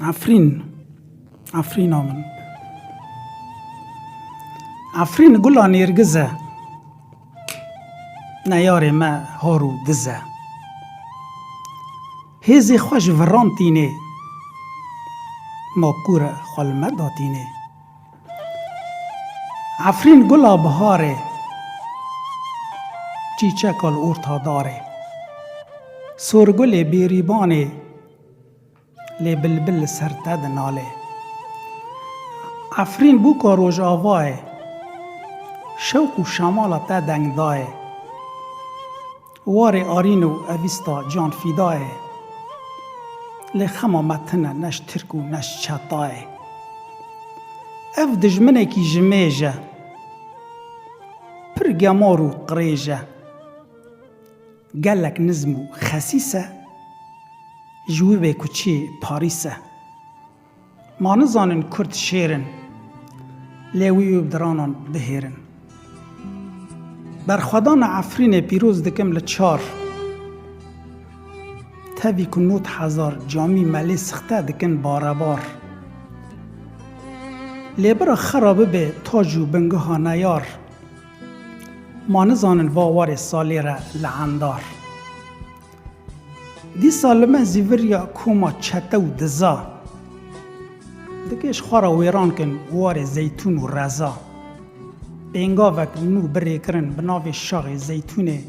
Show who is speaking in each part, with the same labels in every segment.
Speaker 1: عفرین آمن عفرین گلا نیرگزه نیار ما هارو دزه هیزی خوش وران تینه ما کور خالمه داتینه عفرین گلا بهاره چیچکال اورتا داره سورگل بیریبانه لی بلبل سرتد ناله عفرین بو که روژ آواه شوق و شمال تا دنگ داه وار آرین و اویستا جان فیداه لی خما متنه نش ترک و نش چطاه اف دجمنه کی جمیجه پر گمار و قریجه گلک نظم و خسیسه جوی کوچی پاریسه ما نزانن کرد شیرن لیوی و بدرانان بهیرن بر خدان عفرین پیروز دکم لچار تبی کنوت هزار جامی ملی سخته دکن باربار لیبرا خرابه به تاج و بنگه ها نیار ما نزانن واوار سالی را لعندار دی سالمه زیوریا کوما چته و دزا دکش خوارا ویران کن وار زیتون و رزا بینگا وک نو بری کرن بناوی شاغ زیتونه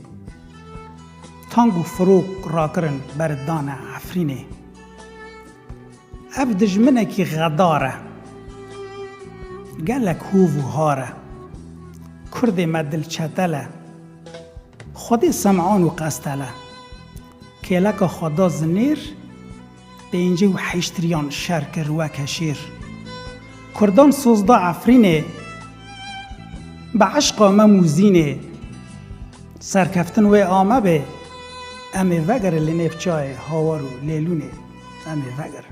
Speaker 1: تانگو فروک را کرن بردان عفرینه اف دجمنه کی غداره گلک هوو هاره کرد مدل چتله خودی سمعان و قستله کلک خدا زنیر بینجی و حیشتریان شرک و کشیر کردان سوزده عفرینه به عشق آمه موزینه سرکفتن و آمه به امه وگر لنفچای هاوارو لیلونه امه وگر